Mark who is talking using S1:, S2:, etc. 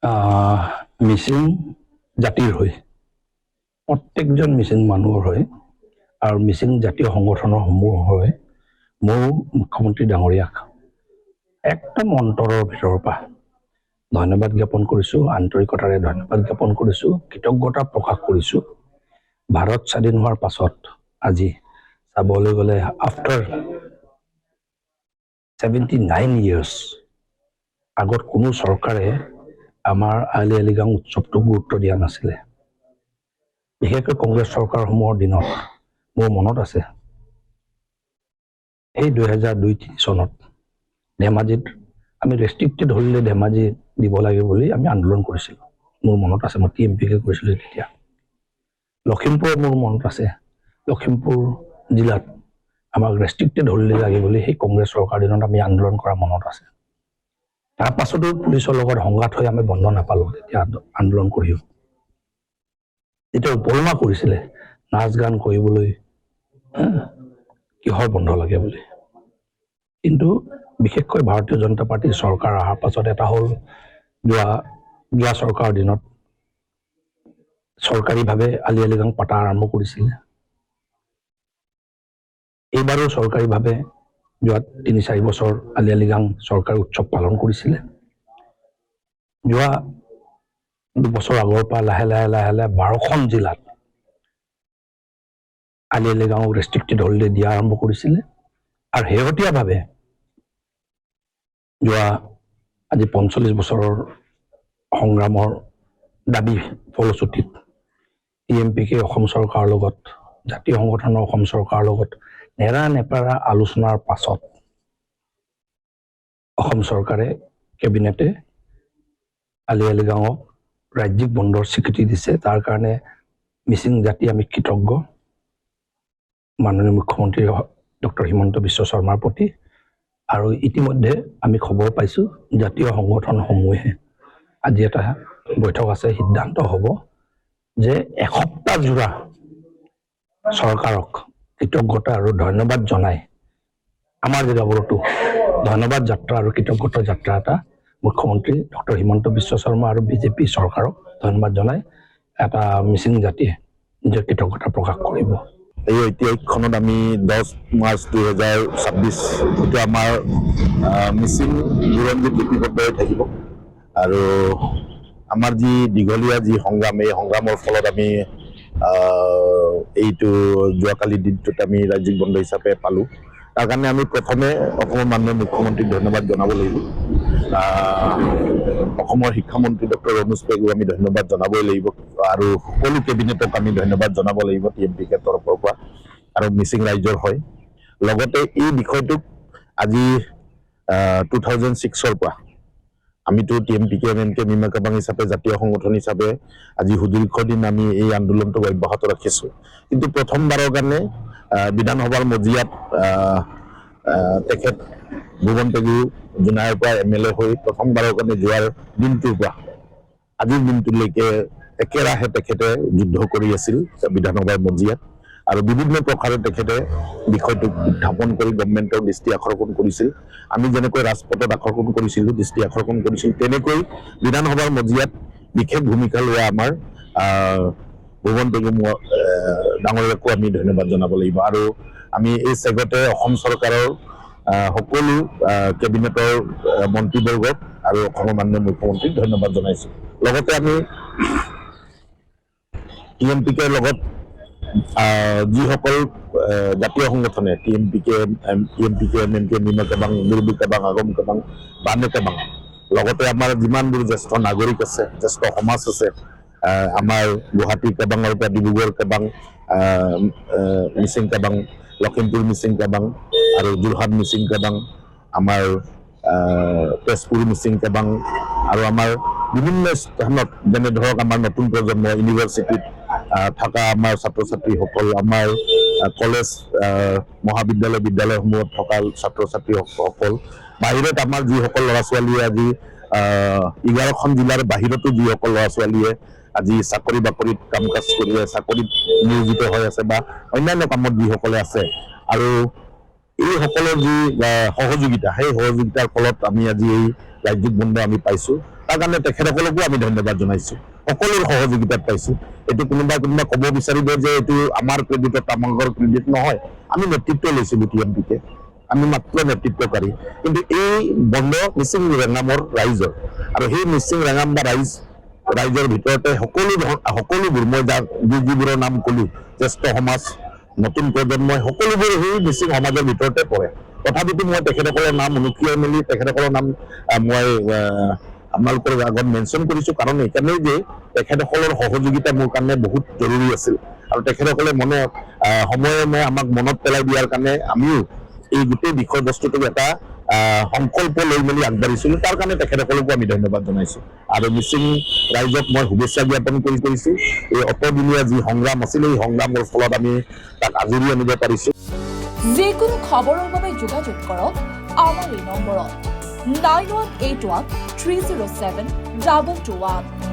S1: মিচিং জাতিৰ হৈ প্ৰত্যেকজন মিচিং মানুহৰ হৈ আৰু মিচিং জাতীয় সংগঠনৰ সমূহৰ হৈ মোৰ মুখ্যমন্ত্ৰী ডাঙৰীয়াক একদম অন্তৰৰ ভিতৰৰ পৰা ধন্যবাদ জ্ঞাপন কৰিছোঁ, আন্তৰিকতাৰে ধন্যবাদ জ্ঞাপন কৰিছোঁ, কৃতজ্ঞতা প্ৰকাশ কৰিছোঁ। ভাৰত স্বাধীন হোৱাৰ পাছত আজি চাবলৈ গ'লে আফটাৰ 79 years আগত কোনো চৰকাৰে আমাৰ আলি আই লৃগাং উৎসৱটোক গুৰুত্ব দিয়া নাছিলে। বিশেষকৈ কংগ্ৰেছ চৰকাৰসমূহৰ দিনত মোৰ মনত আছে এই 2002-03 চনত ধেমাজিত আমি ৰেষ্ট্ৰিক্টেড হলিডে ধেমাজি দিব লাগে বুলি আমি আন্দোলন কৰিছিলোঁ। মোৰ মনত আছে, মই TMPকে কৰিছিলোঁ তেতিয়া। লখিমপুৰৰ মোৰ মনত আছে, লখিমপুৰ জিলাত আমাক ৰেষ্ট্ৰিক্টেড হলিডে লাগে বুলি সেই কংগ্ৰেছ চৰকাৰ দিনত আমি আন্দোলন কৰা মনত আছে। তাৰ পাছতো পুলিচৰ লগত সংঘাত হৈ আমি বন্ধ নাপালোঁ তেতিয়া আন্দোলন কৰিও। যেতিয়া উপলুঙা কৰিছিলে নাচ গান কৰিবলৈ কিহৰ বন্ধ লাগে বুলি। কিন্তু বিশেষকৈ ভাৰতীয় জনতা পাৰ্টীৰ চৰকাৰ অহাৰ পাছত এটা হ'ল যোৱা চৰকাৰৰ দিনত চৰকাৰীভাৱে আলি আই লৃগাং পাতা আৰম্ভ কৰিছিলে। এইবাৰো চৰকাৰীভাৱে যোৱা ৩-৪ বছৰ আলি আই লৃগাং চৰকাৰী উৎসৱ পালন কৰিছিলে। যোৱা 2 বছৰ আগৰ পৰা লাহে লাহে 12খন জিলাত আলি আই লৃগাঙক ৰেষ্ট্ৰিক্টেড হলিডে দিয়া আৰম্ভ কৰিছিলে। আৰু শেহতীয়াভাৱে যোৱা আজি 45 বছৰৰ সংগ্ৰামৰ দাবী ফলশ্ৰুতিত TMPকে অসম চৰকাৰৰ লগত, জাতীয় সংগঠনৰ অসম চৰকাৰৰ লগত নেৰা নেপেৰা আলোচনাৰ পাছত অসম চৰকাৰে কেবিনেটে আলি আই লৃগাঙক ৰাজ্যিক বন্ধৰ স্বীকৃতি দিছে। তাৰ কাৰণে মিচিং জাতি আমি কৃতজ্ঞ মাননীয় মুখ্যমন্ত্ৰী ডক্টৰ হিমন্ত বিশ্ব শৰ্মাৰ প্ৰতি। আৰু ইতিমধ্যে আমি খবৰ পাইছোঁ জাতীয় সংগঠনসমূহে আজি এটা বৈঠক আছে, সিদ্ধান্ত হ'ব যে এসপ্তাহ জোৰা চৰকাৰক কৃতজ্ঞতা আৰু ধন্যবাদ জনাই আমাৰ জেগাবোৰতো ধন্যবাদ যাত্ৰা আৰু কৃতজ্ঞতা যাত্ৰা এটা মুখ্যমন্ত্ৰী ডক্টৰ হিমন্ত বিশ্ব শৰ্মা আৰু বিজেপি চৰকাৰক ধন্যবাদ জনাই এটা মিচিং জাতিয়ে নিজৰ কৃতজ্ঞতা প্ৰকাশ কৰিব।
S2: এই ঐতিহাসিক ক্ষণত আমি 10 মাৰ্চ 2026 এইটো আমাৰ মিচিং বুৰঞ্জীত লিপিবদ্ধ হৈ থাকিব। আৰু আমাৰ যি দীঘলীয়া যি সংগ্ৰাম, এই সংগ্ৰামৰ ফলত আমি এইটো যোৱাকালি দিনটোত আমি ৰাজ্যিক বন্ধ হিচাপে পালোঁ। তাৰ কাৰণে আমি প্ৰথমে অসমৰ মাননীয় মুখ্যমন্ত্ৰীক ধন্যবাদ জনাব লাগিব। অসমৰ শিক্ষামন্ত্ৰী ডক্টৰ ৰমেশ পেগুক আমি ধন্যবাদ জনাবই লাগিব আৰু সকলো কেবিনেটক আমি ধন্যবাদ জনাব লাগিব TMPকে তৰফৰ পৰা আৰু মিচিং ৰাইজৰ হয়। লগতে এই বিষয়টোক আজি 2006ৰ পৰা আমিতো TMPকে মিমা কাবাং হিচাপে জাতীয় সংগঠন হিচাপে আজি সুদীৰ্ঘ দিন আমি এই আন্দোলনটোক অব্যাহত ৰাখিছোঁ। কিন্তু প্ৰথমবাৰৰ কাৰণে বিধানসভাৰ মজিয়াত তেখেত ভুৱন পেগু জোনাইৰ পৰা MLA হৈ প্ৰথমবাৰৰ কাৰণে যোৱাৰ দিনটোৰ পৰা আজিৰ দিনটোলৈকে একেৰাহে তেখেতে যুদ্ধ কৰি আছিল বিধানসভাৰ মজিয়াত আৰু বিভিন্ন প্ৰকাৰে তেখেতে বিষয়টোক উত্থাপন কৰি গভৰ্ণমেণ্টৰ দৃষ্টি আকৰ্ষণ কৰিছিল। আমি যেনেকৈ ৰাজপথত আকৰ্ষণ কৰিছিলোঁ, দৃষ্টি আকৰ্ষণ কৰিছিলোঁ, তেনেকৈ বিধানসভাৰ মজিয়াত বিশেষ ভূমিকা লোৱা আমাৰ ভুৱন পেগু ডাঙৰীয়াকো আমি ধন্যবাদ জনাব লাগিব। আৰু আমি এই চেগতে অসম চৰকাৰৰ সকলো কেবিনেটৰ মন্ত্ৰীবৰ্গক আৰু অসমৰ মাননীয় মুখ্যমন্ত্ৰীক ধন্যবাদ জনাইছোঁ। লগতে আমি TMPকে লগত যিসকল জাতীয় সংগঠনে TMPকে MMK মিমা কাবাং, দুৰ্বি কাবাং, আগম কাবাং, বানে কাবাং, লগতে আমাৰ যিমানবোৰ জ্যেষ্ঠ নাগৰিক আছে, জ্যেষ্ঠ সমাজ আছে, আমাৰ গুৱাহাটী কাবাঙৰ পৰা ডিব্ৰুগড় কাবাং, মিচিং কাবাং, লখিমপুৰ মিচিং কাবাং আৰু যোৰহাট মিচিং কাবাং, আমাৰ তেজপুৰ মিচিং কাবাং আৰু আমাৰ বিভিন্ন স্থানত যেনে ধৰক আমাৰ নতুন প্ৰজন্ম ইউনিভাৰ্চিটিত থকা আমাৰ ছাত্ৰ ছাত্ৰীসকল, আমাৰ কলেজ মহাবিদ্যালয় বিদ্যালয়সমূহত থকা ছাত্ৰ ছাত্ৰীসকল, বাহিৰত আমাৰ যিসকল ল'ৰা ছোৱালীয়ে আজি 11খন জিলাৰ বাহিৰতো যিসকল ল'ৰা ছোৱালীয়ে আজি চাকৰি বাকৰিত কাম কাজ কৰি চাকৰিত নিয়োজিত হৈ আছে বা অন্যান্য কামত যিসকলে আছে আৰু এই সকলৰ যি সহযোগিতা, সেই সহযোগিতাৰ ফলত আমি আজি এই ৰাজ্যিক বন্ধ আমি পাইছোঁ। তাৰ কাৰণে তেখেতসকলকো আমি ধন্যবাদ জনাইছোঁ। সকলোৰ সহযোগিতাত পাইছোঁ। এইটো কোনোবা ক'ব বিচাৰিব যে এইটো আমাৰ ক্ৰেডিটত আমাকৰ ক্ৰেডিট নহয়, আমি নেতৃত্ব লৈছিলোঁ TMPকে, আমি মাত্ৰ নেতৃত্বকাৰী। কিন্তু এই বন্ধ মিচিং ৰেঙামৰ ৰাইজৰ, আৰু সেই মিচিং ৰেঙাম বা ৰাইজৰ ভিতৰতে সকলোবোৰ মই যিবোৰৰ নাম ক'লোঁ, জ্যেষ্ঠ সমাজ, নতুন প্ৰজন্মই সকলোবোৰ সেই মিচিং সমাজৰ ভিতৰতে পৰে। তথাপিতো মই তেখেতসকলৰ নাম অনুকীয়াই মেলি তেখেতসকলৰ নাম মই আপোনালোকৰ আগত মেনশ্যন কৰিছোঁ, কাৰণ এইকাৰণেই যে তেখেতসকলৰ সহযোগিতা মোৰ কাৰণে বহুত জৰুৰী আছিল। আৰু তেখেতসকলে সময়ে আমাক মনত পেলাই দিয়াৰ কাৰণে আমিও এই গোটেই বিষয়বস্তুটোক এটা সংকল্প লৈ মেলি আগবাঢ়িছিলোঁ। তাৰ কাৰণে তেখেতসকলকো আমি ধন্যবাদ জনাইছোঁ। আৰু মিচিং ৰাইজক মই শুভেচ্ছা জ্ঞাপন কৰিছোঁ। এই অতদিনীয়া যি সংগ্ৰাম আছিল, এই সংগ্ৰামৰ ফলত আমি তাক আজৰি আনিব পাৰিছোঁ।
S3: যিকোনো খবৰৰ বাবে যোগাযোগ কৰক আমাৰ এই নম্বৰত 9181 307 2221।